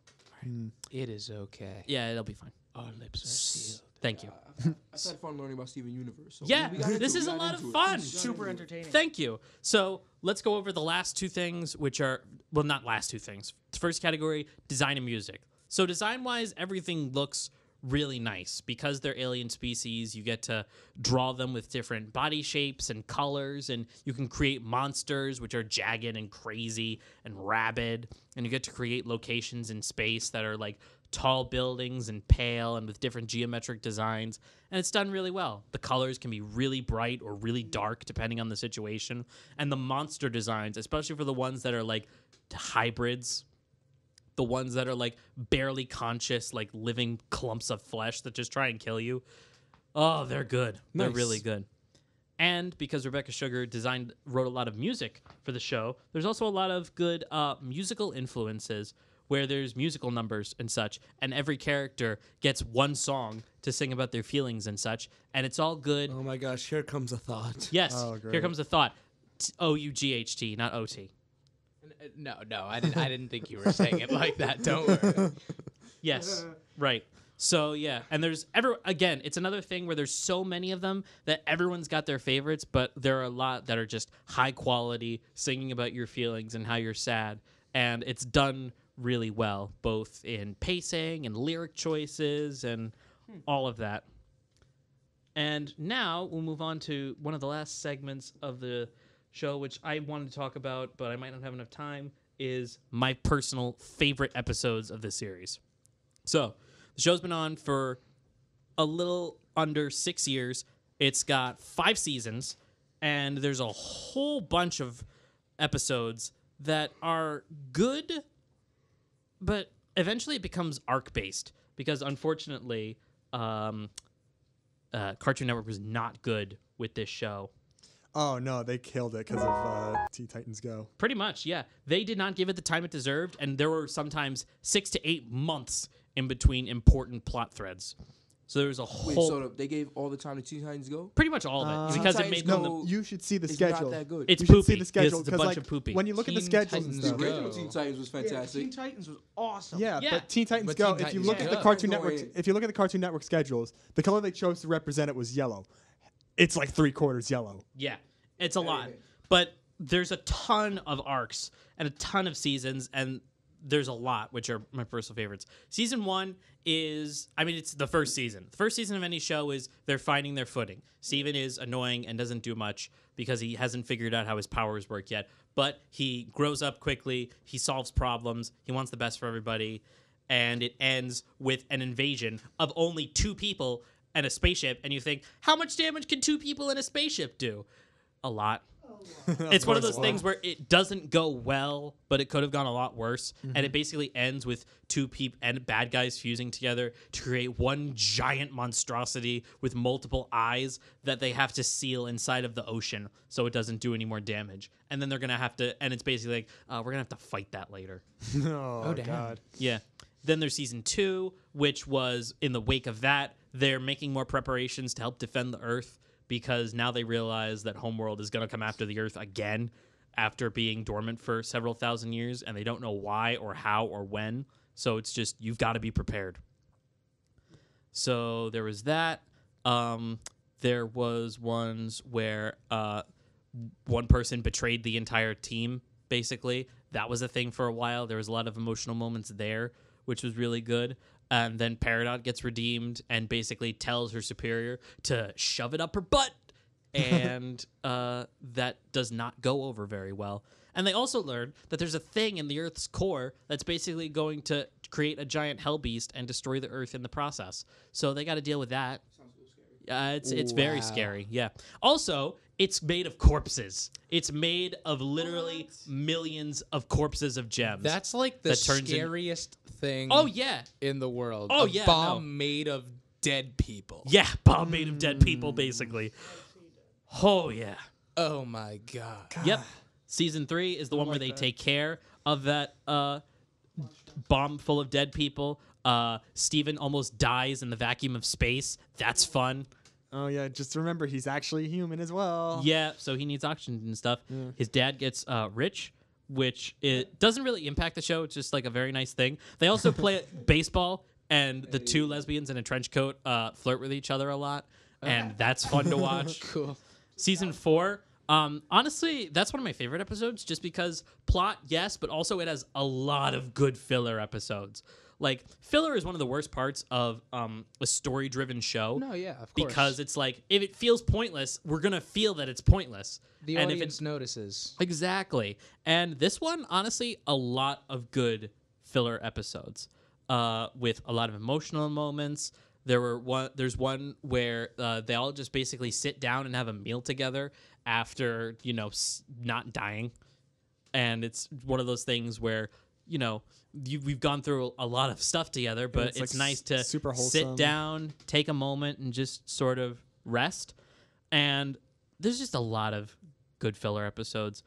It is okay. Yeah, it'll be fine. Our lips are sealed. Thank you. I've had fun learning about Steven Universe. So Yeah, we got into this it, is we a got lot of into it. fun. We got Super into it. entertaining. Thank you. So let's go over the last 2 things, which are, well, not last 2 things. First category, design and music. So design-wise, everything looks really nice. Because they're alien species, you get to draw them with different body shapes and colors, and you can create monsters, which are jagged and crazy and rabid, and you get to create locations in space that are like tall buildings and pale and with different geometric designs, and it's done really well. The colors can be really bright or really dark depending on the situation, and the monster designs, especially for the ones that are like hybrids, the ones that are like barely conscious, like living clumps of flesh that just try and kill you. Oh, they're good. They're Nice. really good. And because Rebecca Sugar wrote a lot of music for the show, there's also a lot of good musical influences where there's musical numbers and such, and every character gets one song to sing about their feelings and such, and it's all good. Oh my gosh, here comes a thought. Yes, Oh, here great. comes a thought. OUGHT, not OT. No, I didn't think you were saying it like that. Don't worry. Yes, right. So yeah, and there's again, it's another thing where there's so many of them that everyone's got their favorites, but there are a lot that are just high quality, singing about your feelings and how you're sad, and it's done really well, both in pacing and lyric choices and all of that. And now we'll move on to one of the last segments of the show, which I wanted to talk about, but I might not have enough time, is my personal favorite episodes of the series. So, the show's been on for a little under 6 years. It's got 5 seasons, and there's a whole bunch of episodes that are good, but eventually it becomes arc-based, because unfortunately, Cartoon Network was not good with this show. Oh, no, they killed it because of Teen Titans Go. Pretty much, yeah. They did not give it the time it deserved, and there were sometimes 6 to 8 months in between important plot threads. So there was a Wait, whole... so they gave all the time to Teen Titans Go? pretty much all of it, because it made them... Go- You should see the It's schedule. not that good. It's You should poopy. see the schedule It's a 'cause, bunch like, of poopy. when you look at the Teen schedules and Titans stuff. The original Go. Teen Titans was fantastic. Teen Titans was awesome. Yeah, Yeah. but Teen Titans But Go. Teen If you Titans look Go. at the Cartoon Network, Annoying. if you look at the Cartoon Network schedules, the color they chose to represent it was yellow. It's like 3/4 yellow. Yeah, it's a lot. But there's a ton of arcs and a ton of seasons, and there's a lot, which are my personal favorites. Season 1 is, I mean, it's the first season. The first season of any show is they're finding their footing. Steven is annoying and doesn't do much because he hasn't figured out how his powers work yet. But he grows up quickly. He solves problems. He wants the best for everybody. And it ends with an invasion of only 2 people and a spaceship. And you think, how much damage can 2 people in a spaceship do? A lot. It's one of those things where it doesn't go well, but it could have gone a lot worse. And it basically ends with 2 people and bad guys fusing together to create one giant monstrosity with multiple eyes that they have to seal inside of the ocean so it doesn't do any more damage. And then they're going to have to, and it's basically like, we're going to have to fight that later. Oh, damn. God. Yeah. Then there's season 2, which was in the wake of that. They're making more preparations to help defend the Earth, because now they realize that Homeworld is going to come after the Earth again after being dormant for several thousand years, and they don't know why or how or when. So it's just, you've got to be prepared. So there was that. There was ones where one person betrayed the entire team, basically. That was a thing for a while. There was a lot of emotional moments there, which was really good. And then Peridot gets redeemed and basically tells her superior to shove it up her butt. And that does not go over very well. And they also learned that there's a thing in the Earth's core that's basically going to create a giant hell beast and destroy the Earth in the process. So they got to deal with that. Sounds a little scary. It's very scary, yeah. Also, it's made of corpses. It's made of literally millions of corpses of gems. That's like the That turns in- scariest thing Oh, yeah. in the world. Oh, a yeah, bomb made of dead people. Yeah, bomb made of dead people, basically. Oh, yeah. Oh my god. Yep. Season 3 is the one where they take care of that bomb full of dead people. Steven almost dies in the vacuum of space. That's fun. Oh, yeah. Just remember, he's actually human as well. Yeah, so he needs oxygen and stuff. His dad gets rich, which it doesn't really impact the show. It's just like a very nice thing. They also play baseball, and the 2 lesbians in a trench coat flirt with each other a lot, and that's fun to watch. Cool. Season 4, honestly, that's one of my favorite episodes, just because plot, yes, but also it has a lot of good filler episodes. Like, filler is one of the worst parts of a story-driven show. No, yeah, of course. Because it's like, if it feels pointless, we're going to feel that it's pointless. The and if audience it's notices. Exactly. And this one, honestly, a lot of good filler episodes with a lot of emotional moments. There's one where they all just basically sit down and have a meal together after, not dying. And it's one of those things where, we've gone through a lot of stuff together, but it's, it's like, nice to super sit wholesome. down, take a moment, and just sort of rest. And there's just a lot of good filler episodes.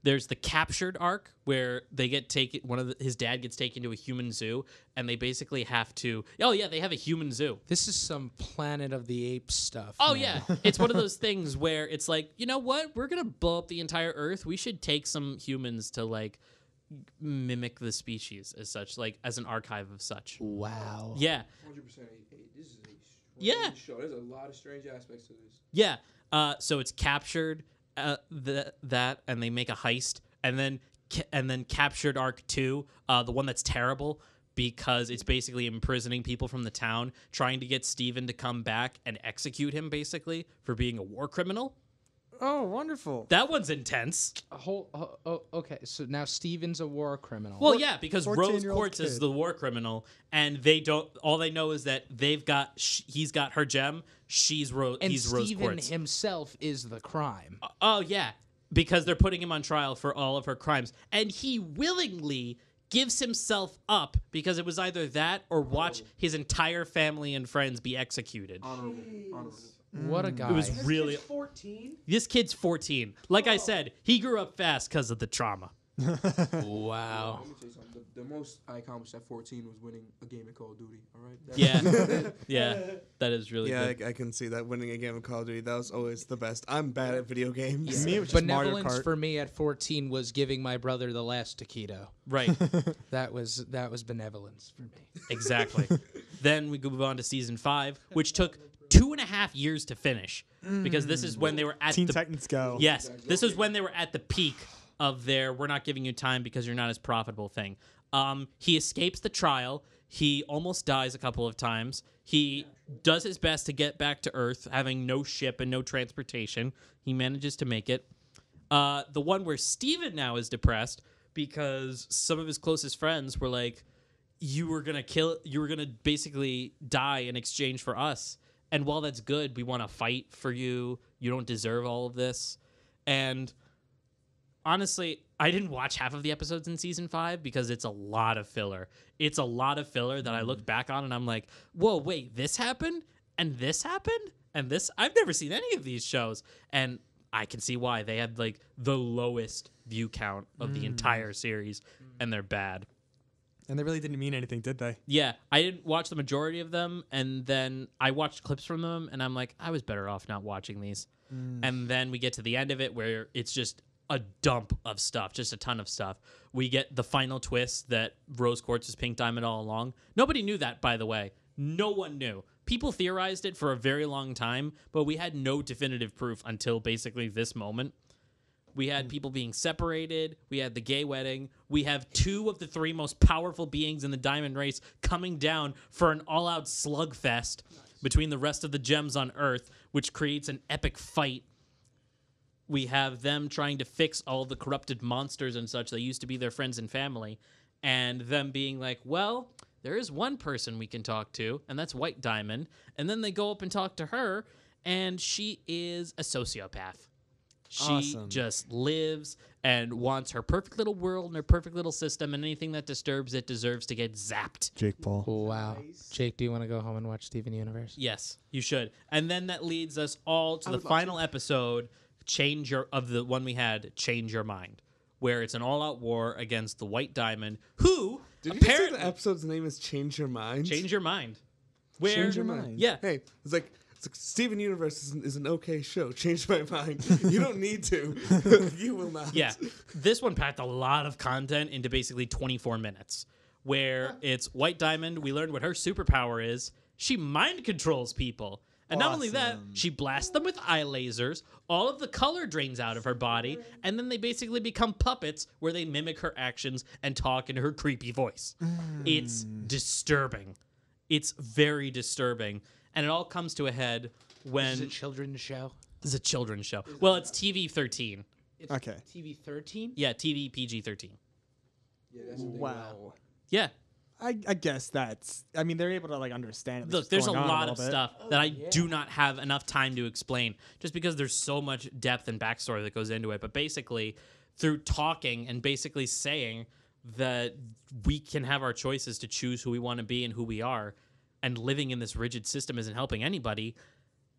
There's the captured arc where they get taken. His dad gets taken to a human zoo, and they basically have to. Oh yeah, they have a human zoo. This is some Planet of the Apes stuff. Oh man. yeah, it's one of those things where it's like, you know what? We're gonna blow up the entire Earth. We should take some humans to like mimic the species as such, like as an archive of such. Wow. Yeah, 100%. This is a Yeah. strange show. There's a lot of strange aspects to this. yeah. So it's captured that, and they make a heist, and then captured arc 2, the one that's terrible because it's basically imprisoning people from the town, trying to get Steven to come back and execute him basically for being a war criminal. Oh, wonderful. That one's intense. Okay, so now Steven's a war criminal. Well, yeah, because Rose 14-year-old Quartz is kid. the war criminal, and they don't. All they know is that he's got her gem. He's Rose Steven Quartz. himself is the crime. Oh yeah, because they're putting him on trial for all of her crimes, and he willingly gives himself up because it was either that or watch his entire family and friends be executed. Honorable. What a guy. It was really 14. this kid's 14. Like I said, he grew up fast because of the trauma. Wow. Let me tell you something. The most I accomplished at 14 was winning a game of Call of Duty. All right. Yeah, yeah, that is really Yeah, good. I can see that winning a game of Call of Duty. That was always the best. I'm bad at video games. Me, it was just Mario Benevolence Kart. for me at 14 was giving my brother the last taquito. Right. That was benevolence for me. Exactly. Then we move on to season 5, which took 2.5 years to finish because this is when they were at Teen the Titans Go. yes, this is when they were at the peak of their "we're not giving you time because you're not as profitable" thing. He escapes the trial. He almost dies a couple of times. He does his best to get back to Earth, having no ship and no transportation. He manages to make it. The one where Steven now is depressed because some of his closest friends were like, you were gonna basically die in exchange for us. And while that's good, we want to fight for you. You don't deserve all of this. And honestly, I didn't watch half of the episodes in season 5 because it's a lot of filler. It's a lot of filler that I look back on and I'm like, whoa, wait, this happened? And this happened? And this? I've never seen any of these shows. And I can see why. They had like the lowest view count of the entire series, and they're bad. And they really didn't mean anything, did they? Yeah, I didn't watch the majority of them, and then I watched clips from them, and I'm like, I was better off not watching these. And then we get to the end of it where it's just a dump of stuff, just a ton of stuff. We get the final twist that Rose Quartz is Pink Diamond all along. Nobody knew that, by the way. No one knew. People theorized it for a very long time, but we had no definitive proof until basically this moment. We had people being separated. We had the gay wedding. We have 2 of the 3 most powerful beings in the diamond race coming down for an all-out slugfest between the rest of the gems on Earth, which creates an epic fight. We have them trying to fix all the corrupted monsters and such that used to be their friends and family, and them being like, well, there is one person we can talk to, and that's White Diamond. And then they go up and talk to her, and she is a sociopath. She Awesome. just lives and wants her perfect little world and her perfect little system, and anything that disturbs it deserves to get zapped. Jake Paul. Wow. Jake, do you want to go home and watch Steven Universe? Yes, you should. And then that leads us all to the would love final episode, Change Your Mind, where it's an all-out war against the White Diamond, who Did you say apparently the episode's name is Change Your Mind? Change Your Mind. Where Change Your Mind. Yeah. Hey, it's like Steven Universe is an okay show. Change my mind. You don't need to. You will not. Yeah, this one packed a lot of content into basically 24 minutes, where it's White Diamond. We learned what her superpower is. She mind controls people. And not only that, Awesome. she blasts them with eye lasers. All of the color drains out of her body. And then they basically become puppets where they mimic her actions and talk in her creepy voice. It's disturbing. It's very disturbing. And it all comes to a head when... Is it a children's show? It's a children's show. Well, it's TV-13. It's Okay. TV 13. Yeah, TV PG-13. Yeah, that's the thing. Wow. Yeah. I guess that's. I mean, they're able to like understand it. Look, there's a lot of stuff that I do not have enough time to explain just because there's so much depth and backstory that goes into it. But basically, through talking and basically saying that we can have our choices to choose who we want to be and who we are, and living in this rigid system isn't helping anybody,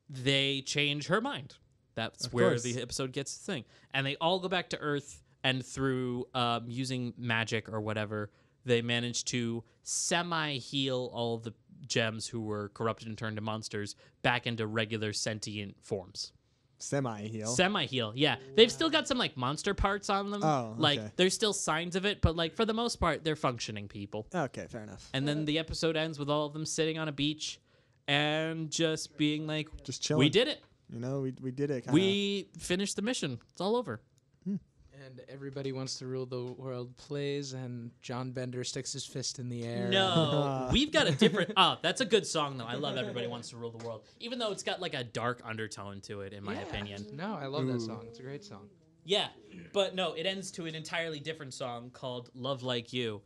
they change her mind. That's Of where course. the episode gets the thing. And they all go back to Earth, and through using magic or whatever, they manage to semi-heal all of the gems who were corrupted and turned to monsters back into regular sentient forms. Semi-heal. Semi-heal, yeah. They've still got some, like, monster parts on them. Oh, Like, okay. there's still signs of it, but, like, for the most part, they're functioning people. Okay, fair enough. And then the episode ends with all of them sitting on a beach and just being like, Just chilling. we did it. You know, we did it. Kinda. We finished the mission. It's all over. And Everybody Wants to Rule the World plays, and John Bender sticks his fist in the air. No, we've got a different. Oh, that's a good song though. I love Everybody Wants to Rule the World, even though it's got like a dark undertone to it, in my opinion. No, I love that song. It's a great song. Yeah, but no, it ends to an entirely different song called "Love Like You,"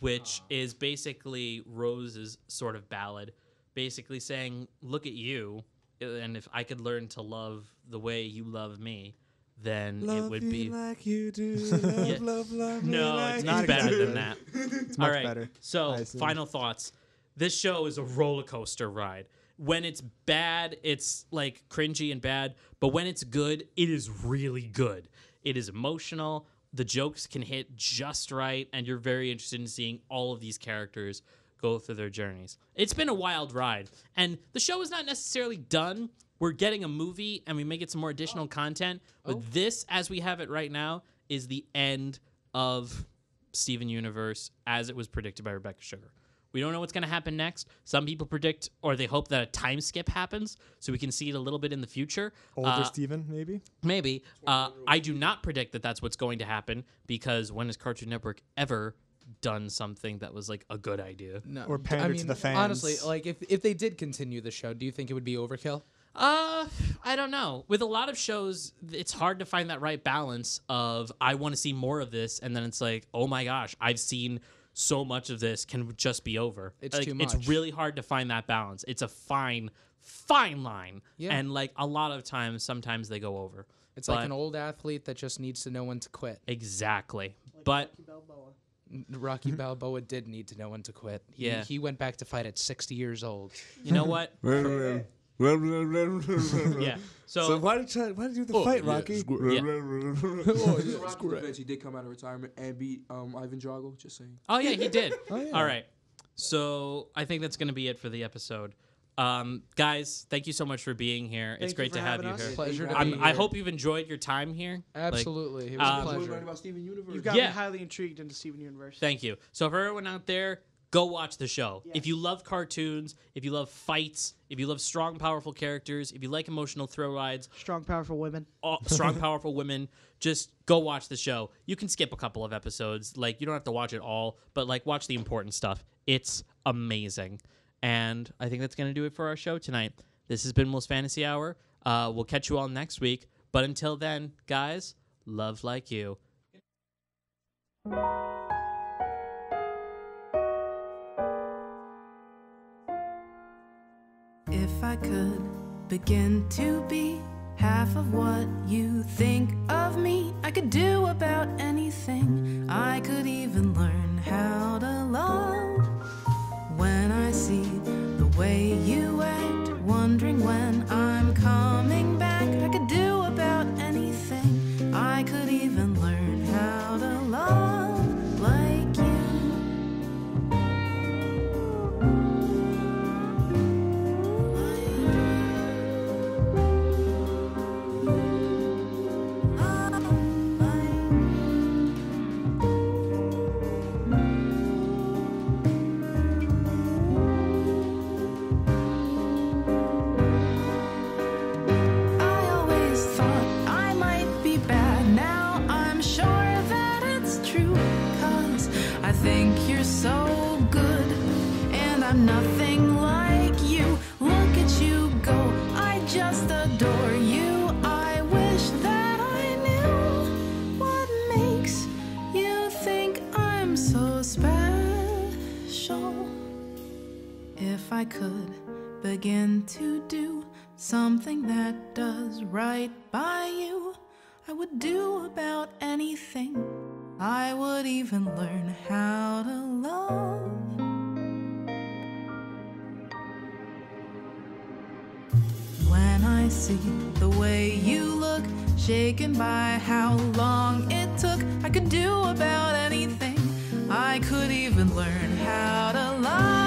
which is basically Rose's sort of ballad, basically saying, "Look at you, and if I could learn to love the way you love me, then Love it would you be." like you do. Love, Yeah. love me No, like it's not not better exactly. than that. It's All much right. better. So, I assume. final thoughts. This show is a roller coaster ride. When it's bad, it's like cringy and bad. But when it's good, it is really good. It is emotional. The jokes can hit just right. And you're very interested in seeing all of these characters go through their journeys. It's been a wild ride. And the show is not necessarily done. We're getting a movie and we may get some more additional content. But this, as we have it right now, is the end of Steven Universe as it was predicted by Rebecca Sugar. We don't know what's going to happen next. Some people predict or they hope that a time skip happens so we can see it a little bit in the future. Older Steven, maybe? Maybe. I do not predict that that's what's going to happen because when has Cartoon Network ever done something that was like a good idea? No. Or pander to the fans. Honestly, like if they did continue the show, do you think it would be overkill? I don't know. With a lot of shows, it's hard to find that right balance of I want to see more of this, and then it's like, oh my gosh, I've seen so much of this, can just be over. It's like, too much. It's really hard to find that balance. It's a fine line. Yeah. And like a lot of times, sometimes they go over. It's like an old athlete that just needs to know when to quit. Exactly. But Rocky Balboa did need to know when to quit. Yeah. He went back to fight at 60 years old. you know what? Yeah. So why did you do the fight, Rocky? Yeah. Rocky eventually did come out of retirement and beat Ivan Drago. Just saying. Oh yeah, he did. Oh, yeah. All right. So I think that's going to be it for the episode. Guys, thank you so much for being here. It's Thank you great for to have having you us. here. Pleasure to be I here. hope you've enjoyed your time here. Absolutely. It was um, a Learning pleasure. about Steven Universe. You've got Yeah. me highly intrigued into Steven Universe. Thank you. So for everyone out there, go watch the show. Yes. If you love cartoons, if you love fights, if you love strong, powerful characters, if you like emotional thrill rides, Strong, powerful women. strong, powerful women, just go watch the show. You can skip a couple of episodes. Like, you don't have to watch it all, but, like, watch the important stuff. It's amazing. And I think that's going to do it for our show tonight. This has been Will's Fantasy Hour. We'll catch you all next week. But until then, guys, love like you. If I could begin to be half of what you think of me, I could do about anything. I could even learn how to love. When I see the way you act, wondering when I'm coming back, I could do about anything. I could even learn how to love like you. I always thought I might be bad. Now I'm sure that it's true. 'Cause I think you're so good, and I'm nothing like you. Look at you go, I just adore you. I wish that I knew what makes you think I'm so special. If I could begin to do something that does right by you, I would do about anything. I would even learn how to love. When I see the way you look, shaken by how long it took, I could do about anything. I could even learn how to love.